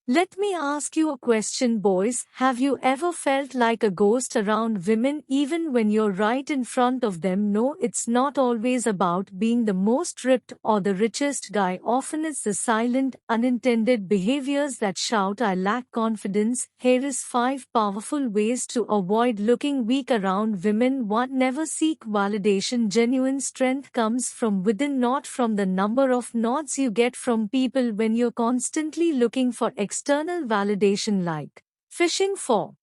Let me ask you a question, boys. Have you ever felt like a ghost around women even when you're right in front of them? No, it's not always about being the most ripped or the richest guy. Often it's the silent, unintended behaviors that shout, I lack confidence. Here is 5 powerful ways to avoid looking weak around women. 1. Never seek validation. Genuine strength comes from within, not from the number of nods you get from people. When you're constantly looking for external validation like fishing for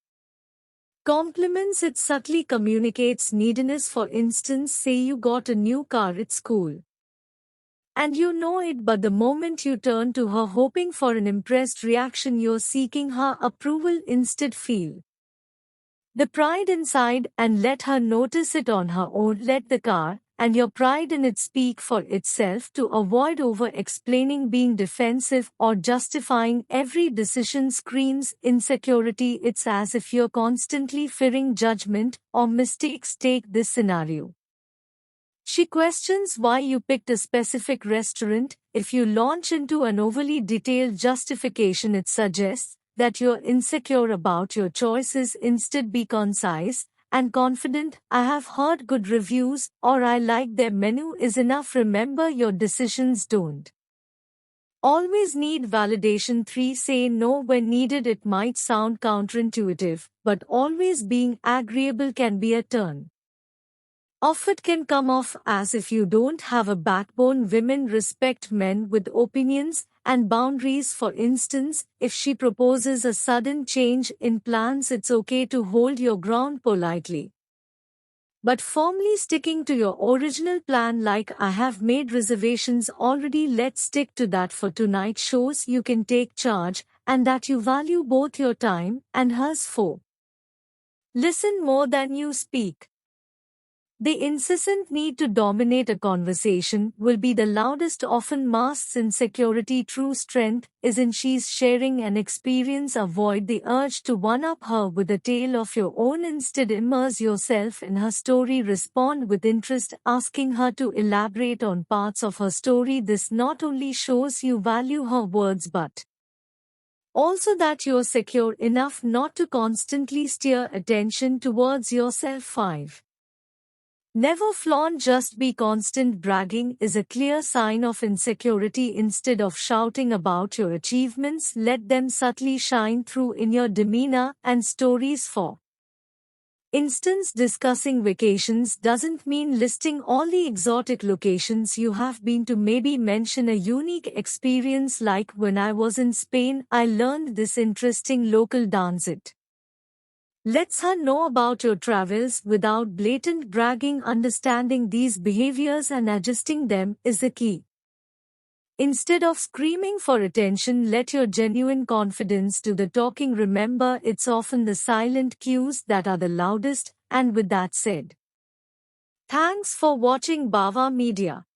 compliments, it subtly communicates neediness. For instance, say you got a new car at school and you know it, but the moment you turn to her hoping for an impressed reaction, you're seeking her approval instead. Feel the pride inside and let her notice it on her own. Let the car and your pride in it speak for itself. To avoid over-explaining, being defensive, or justifying every decision screams insecurity. It's as if you're constantly fearing judgment or mistakes. Take this scenario. She questions why you picked a specific restaurant. If you launch into an overly detailed justification, it suggests that you're insecure about your choices. Instead, be concise and confident. I have heard good reviews, or I like their menu is enough. Remember, your decisions don't always need validation. 3. Say no when needed. It might sound counterintuitive, but always being agreeable can be a turn off. It can come off as if you don't have a backbone. Women respect men with opinions and boundaries. For instance, if she proposes a sudden change in plans, it's okay to hold your ground politely, but firmly sticking to your original plan. Like, I have made reservations already, let's stick to that for tonight. Shows you can take charge and that you value both your time and hers. 4. Listen more than you speak. The incessant need to dominate a conversation will be the loudest, often masks insecurity. True strength is in she's sharing an experience. Avoid the urge to one-up her with a tale of your own. Instead, immerse yourself in her story. Respond with interest, asking her to elaborate on parts of her story. This not only shows you value her words but also that you're secure enough not to constantly steer attention towards yourself. 5. Never flaunt. Just be constant bragging is a clear sign of insecurity. Instead of shouting about your achievements, let them subtly shine through in your demeanor and stories. For instance, discussing vacations doesn't mean listing all the exotic locations you have been to. Maybe mention a unique experience like, when I was in Spain, I learned this interesting local dance. It lets her know about your travels without blatant bragging. Understanding these behaviors and adjusting them is the key. Instead of screaming for attention, let your genuine confidence do the talking. Remember, it's often the silent cues that are the loudest. And with that said, thanks for watching Bawa Media.